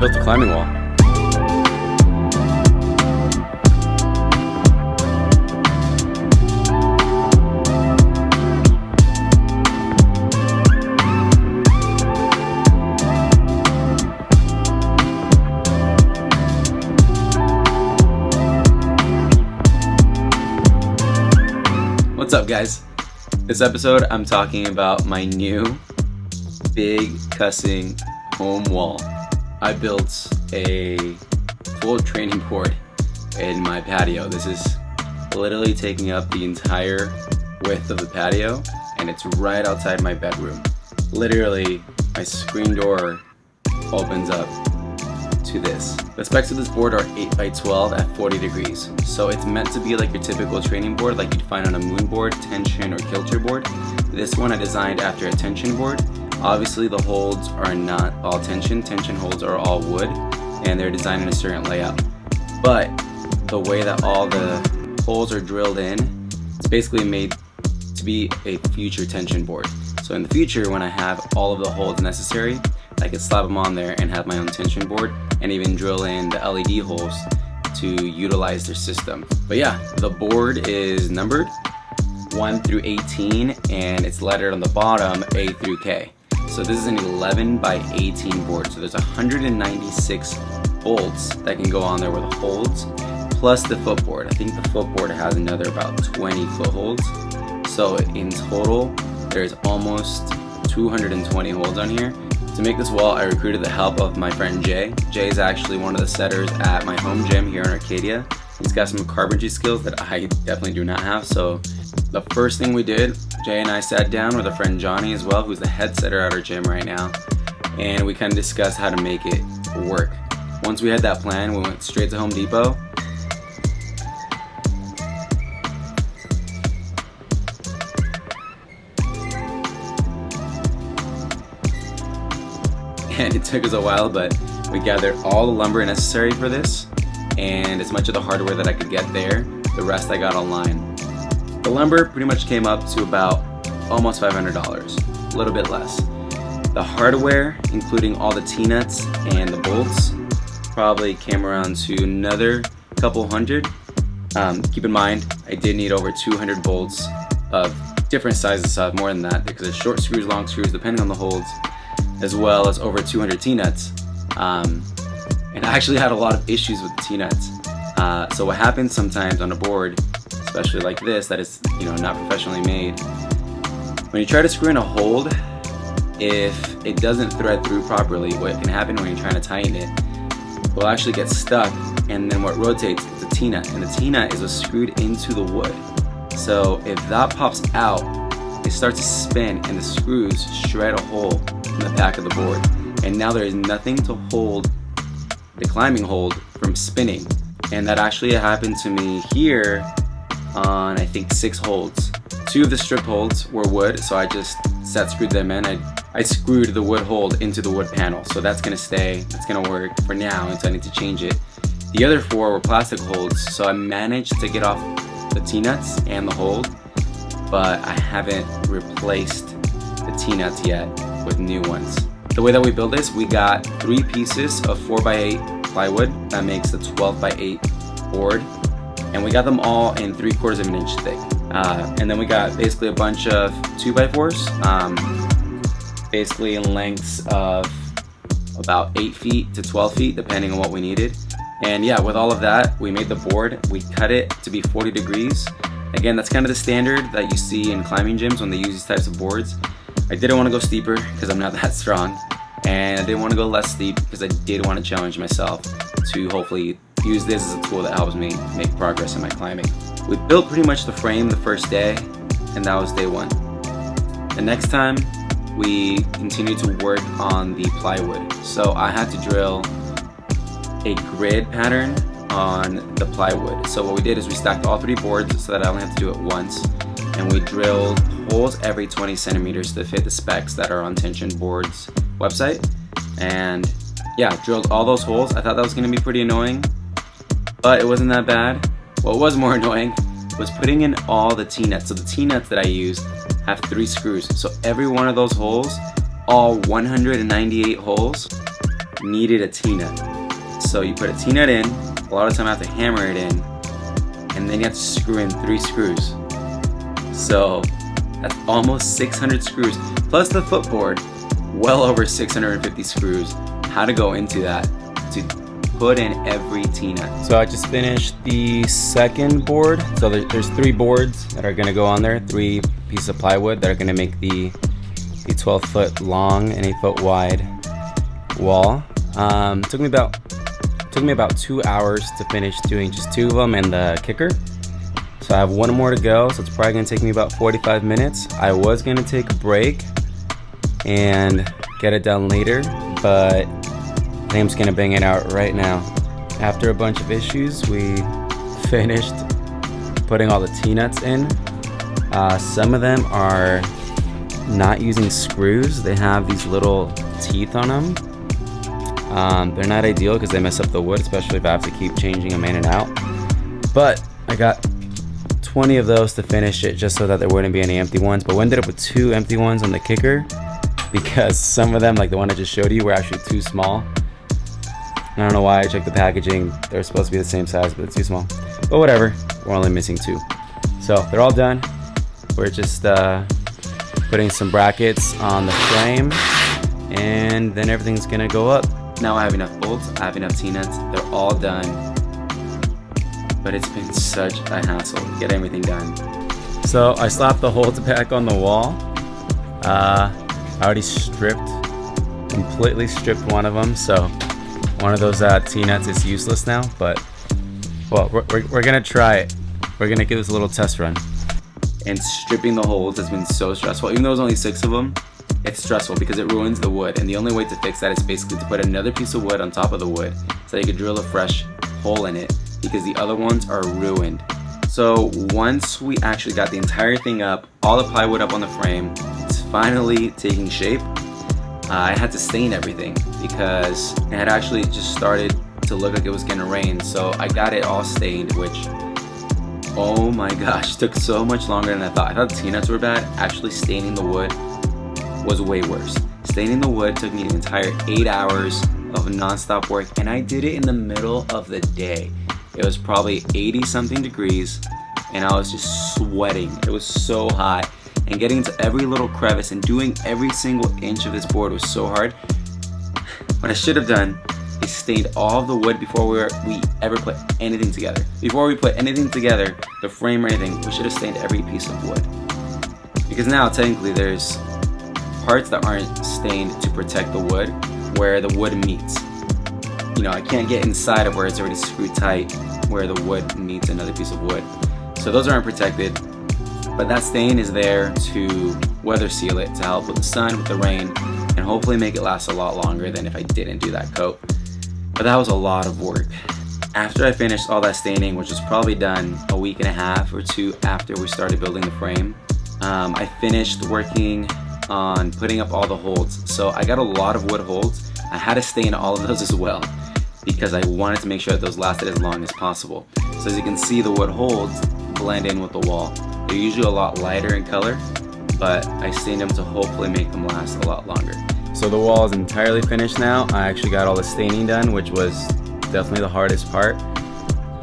built a climbing wall. What's up, guys? This episode I'm talking about my new big cussing home wall. I built a full training board in my patio. This is literally taking up the entire width of the patio, and it's right outside my bedroom. Literally, my screen door opens up to this. The specs of this board are 8x12 at 40 degrees. So it's meant to be like your typical training board like you'd find on a moon board, tension, or kilter board. This one I designed after a tension board. Obviously the holds are not all tension. Tension holds are all wood, and they're designed in a certain layout. But the way that all the holes are drilled in, it's basically made to be a future tension board. So in the future, when I have all of the holds necessary, I could slap them on there and have my own tension board and even drill in the LED holes to utilize their system. But yeah, the board is numbered 1 through 18, and it's lettered on the bottom A through K. So this is an 11 by 18 board. So there's 196 bolts that can go on there with the holds, plus the footboard. I think the footboard has another about 20 footholds. So in total, there's almost 220 holds on here. To make this wall, I recruited the help of my friend Jay. Jay is actually one of the setters at my home gym here in Arcadia. He's got some carpentry skills that I definitely do not have. So the first thing we did, Jay and I sat down with a friend Johnny as well, who's the head setter at our gym right now, and we kind of discussed how to make it work. Once we had that plan, we went straight to Home Depot. And it took us a while, but we gathered all the lumber necessary for this and as much of the hardware that I could get there. The rest I got online. The lumber pretty much came up to about almost $500, a little bit less. The hardware, including all the T-nuts and the bolts, probably came around to another couple hundred. Keep in mind, I did need over 200 bolts of different sizes, so more than that, because there's short screws, long screws, depending on the holds, as well as over 200 T-nuts. And I actually had a lot of issues with the T-nuts. So what happens sometimes on a board, especially like this, that is not professionally made, when you try to screw in a hold, if it doesn't thread through properly, what can happen when you're trying to tighten it, will actually get stuck, and then what rotates is the T-nut, and the T-nut is what's screwed into the wood. So if that pops out, it starts to spin, and the screws shred a hole in the back of the board, and now there is nothing to hold the climbing hold from spinning. And that actually happened to me here on, I think, 6 holds. 2 of the strip holds were wood, so I just set screwed them in. I screwed the wood hold into the wood panel, so that's gonna stay, that's gonna work for now until I need to change it. The other 4 were plastic holds, so I managed to get off the T-nuts and the hold, but I haven't replaced the T-nuts yet with new ones. The way that we build this, we got 3 pieces of 4x8 plywood. That makes a 12x8 board. And we got them all in 3/4 of an inch thick. And then we got basically a bunch of 2x4s, basically in lengths of about 8 feet to 12 feet, depending on what we needed. And yeah, with all of that, we made the board. We cut it to be 40 degrees. Again, that's kind of the standard that you see in climbing gyms when they use these types of boards. I didn't want to go steeper because I'm not that strong, and I didn't want to go less steep because I did want to challenge myself to hopefully use this as a tool that helps me make progress in my climbing. We built pretty much the frame the first day, and that was day 1. The next time, we continued to work on the plywood. So I had to drill a grid pattern on the plywood. So what we did is we stacked all 3 boards so that I only have to do it once, and we drilled holes every 20 centimeters to fit the specs that are on Tension Board's website. And yeah, drilled all those holes. I thought that was going to be pretty annoying, but it wasn't that bad. What was more annoying was putting in all the T-nuts. So the T-nuts that I used have 3 screws. So every one of those holes, all 198 holes, needed a T-nut. So you put a T-nut in, a lot of time I have to hammer it in, and then you have to screw in 3 screws. So that's almost 600 screws, plus the footboard, well over 650 screws. How to go into that to put in every T-nut. So I just finished the second board. So there's 3 boards that are gonna go on there, 3 pieces of plywood that are gonna make the 12 foot long and 8 foot wide wall. Took me about 2 hours to finish doing just 2 of them and the kicker. So I have 1 more to go, so it's probably gonna take me about 45 minutes. I was gonna take a break and get it done later, but I think I'm just gonna bang it out right now. After a bunch of issues, we finished putting all the T-nuts in. Some of them are not using screws. They have these little teeth on them. They're not ideal because they mess up the wood, especially if I have to keep changing them in and out. But I got 20 of those to finish it just so that there wouldn't be any empty ones. But we ended up with 2 empty ones on the kicker because some of them, like the one I just showed you, were actually too small. I don't know why I checked the packaging. They're supposed to be the same size, but it's too small. But whatever, we're only missing 2. So they're all done. We're just putting some brackets on the frame, and then everything's gonna go up. Now I have enough bolts, I have enough T-nuts, they're all done. But it's been such a hassle to get everything done. So I slapped the holds back on the wall. I already completely stripped one of them, so one of those T-nuts is useless now, but well, we're gonna try it. We're gonna give this a little test run. And stripping the holes has been so stressful. Even though there's only 6 of them, it's stressful because it ruins the wood. And the only way to fix that is basically to put another piece of wood on top of the wood so you could drill a fresh hole in it because the other ones are ruined. So once we actually got the entire thing up, all the plywood up on the frame, it's finally taking shape. I had to stain everything because it had actually just started to look like it was gonna rain. So I got it all stained, which, oh my gosh, took so much longer than I thought. I thought the T-nuts were bad. Actually staining the wood was way worse. Staining the wood took me an entire 8 hours of non-stop work, and I did it in the middle of the day. It was probably 80 something degrees, and I was just sweating. It was so hot. And getting into every little crevice and doing every single inch of this board was so hard. What I should have done is stained all of the wood before we ever put anything together. Before we put anything together, the frame or anything, we should have stained every piece of wood. Because now technically there's parts that aren't stained to protect the wood where the wood meets. You know, I can't get inside of where it's already screwed tight where the wood meets another piece of wood. So those aren't protected. But that stain is there to weather seal it, to help with the sun, with the rain, and hopefully make it last a lot longer than if I didn't do that coat. But that was a lot of work. After I finished all that staining, which was probably done a week and a half or 2 after we started building the frame, I finished working on putting up all the holds. So I got a lot of wood holds. I had to stain all of those as well because I wanted to make sure that those lasted as long as possible. So as you can see, the wood holds blend in with the wall. They're usually a lot lighter in color, but I stained them to hopefully make them last a lot longer. So the wall is entirely finished now. I actually got all the staining done, which was definitely the hardest part.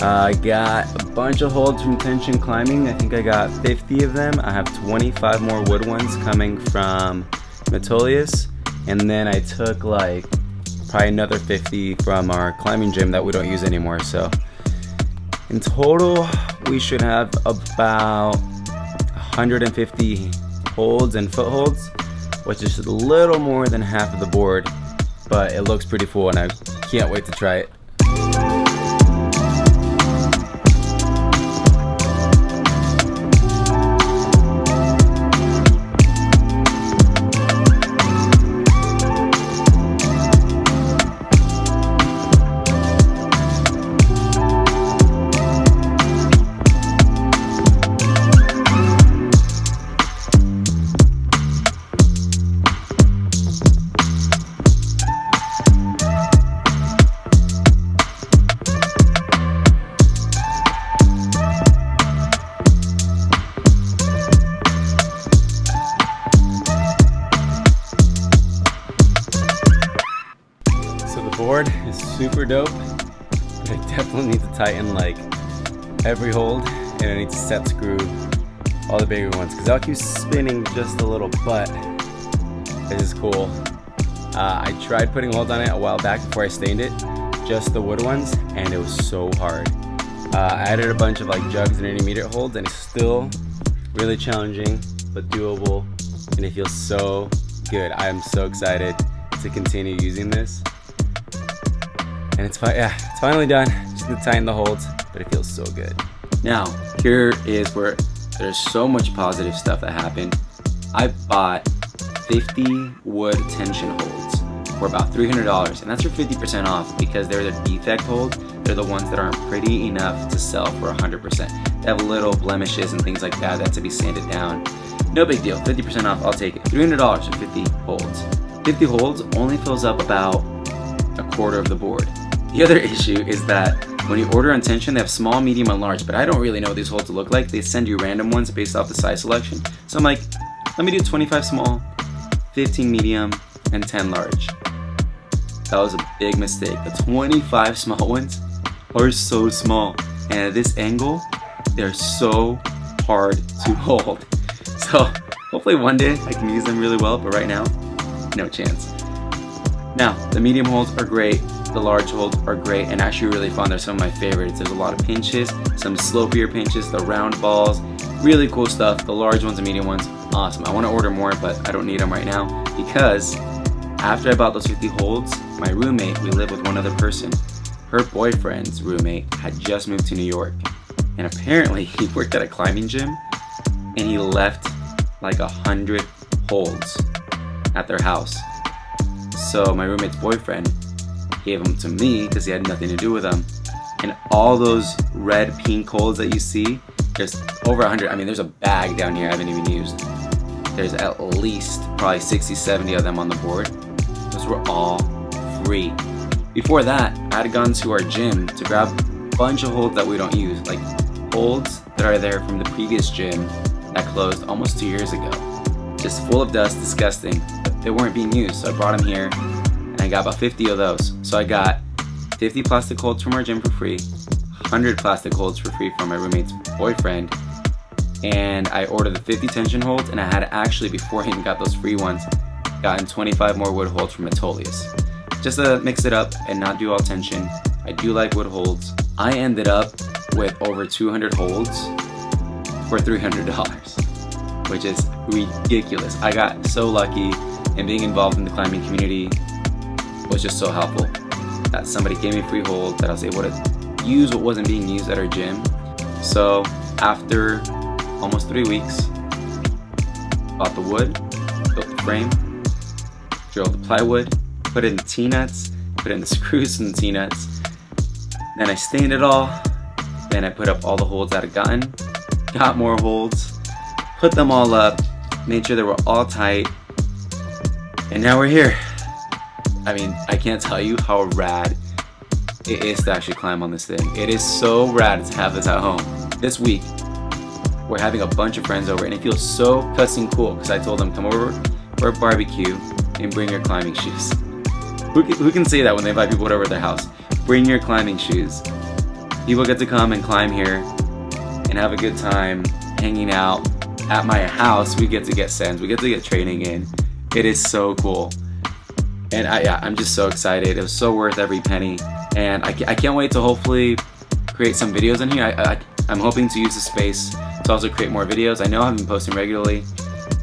I got a bunch of holds from tension climbing. I think I got 50 of them. I have 25 more wood ones coming from Metolius, and then I took like probably another 50 from our climbing gym that we don't use anymore. So in total, we should have about 150 holds and footholds, which is a little more than half of the board, but it looks pretty full and I can't wait to try it. board is super dope, but I definitely need to tighten like every hold, and I need to set screw all the bigger ones because I'll keep spinning just a little, but this is cool. I tried putting holds on it a while back before I stained it, just the wood ones, and it was so hard. I added a bunch of like jugs and intermediate holds, and it's still really challenging but doable, and it feels so good. I am so excited to continue using this, and it's finally done. Just need to tighten the holds, but it feels so good. Now, here is where there's so much positive stuff that happened. I bought 50 wood tension holds for about $300, and that's for 50% off because they're the defect holds. They're the ones that aren't pretty enough to sell for 100%. They have little blemishes and things like that that have to be sanded down. No big deal, 50% off, I'll take it. $300 for 50 holds. 50 holds only fills up about a quarter of the board. The other issue is that when you order on tension, they have small, medium, and large, but I don't really know what these holds look like. They send you random ones based off the size selection. So I'm like, let me do 25 small, 15 medium, and 10 large. That was a big mistake. The 25 small ones are so small, and at this angle, they're so hard to hold. So hopefully one day I can use them really well, but right now, no chance. Now, the medium holds are great, the large holds are great, and actually really fun. They're some of my favorites. There's a lot of pinches, some slopier pinches, the round balls, really cool stuff. The large ones and medium ones, awesome. I want to order more, but I don't need them right now because after I bought those 50 holds, my roommate, we live with one other person, her boyfriend's roommate had just moved to New York, and apparently he worked at a climbing gym and he left like 100 holds at their house. So my roommate's boyfriend gave them to me because he had nothing to do with them, and all those red pink holds that you see, there's over 100. I mean, there's a bag down here I haven't even used. There's at least probably 60, 70 of them on the board. Those were all free. Before that, I had gone to our gym to grab a bunch of holds that we don't use, like holds that are there from the previous gym that closed almost 2 years ago. Just full of dust, disgusting, but they weren't being used, so I brought them here and I got about 50 of those. So I got 50 plastic holds from our gym for free, 100 plastic holds for free from my roommate's boyfriend, and I ordered the 50 tension holds, and I had actually, before I even got those free ones, gotten 25 more wood holds from Metolius. Just to mix it up and not do all tension. I do like wood holds. I ended up with over 200 holds for $300, which is ridiculous. I got so lucky, and being involved in the climbing community was just so helpful that somebody gave me a free hold that I was able to use what wasn't being used at our gym. So after almost 3 weeks, bought the wood, built the frame, drilled the plywood, put in the T-nuts, put in the screws and the T-nuts. Then I stained it all. Then I put up all the holds that I'd gotten, got more holds, put them all up, made sure they were all tight, and now we're here. I mean, I can't tell you how rad it is to actually climb on this thing. It is so rad to have this at home. This week, we're having a bunch of friends over, and it feels so cussing cool because I told them, come over for a barbecue and bring your climbing shoes. Who can say that when they invite people over to their house? Bring your climbing shoes. People get to come and climb here and have a good time hanging out at my house. We get to get sends. We get to get training in. It is so cool. And I'm just so excited. It was so worth every penny. And I can't wait to hopefully create some videos in here. I'm hoping to use the space to also create more videos. I know I've been posting regularly.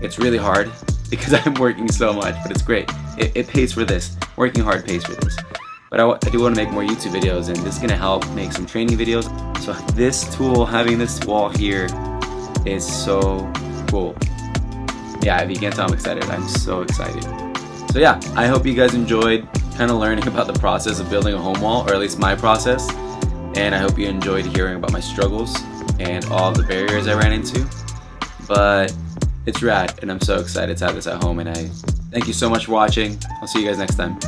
It's really hard because I'm working so much, but it's great. It pays for this. Working hard pays for this. But I do want to make more YouTube videos, and this is going to help make some training videos. So this tool, having this wall here, is so cool. Yeah, if you can't tell, I'm excited. I'm so excited. So yeah, I hope you guys enjoyed kind of learning about the process of building a home wall, or at least my process. And I hope you enjoyed hearing about my struggles and all the barriers I ran into. But it's rad, and I'm so excited to have this at home, and I thank you so much for watching. I'll see you guys next time.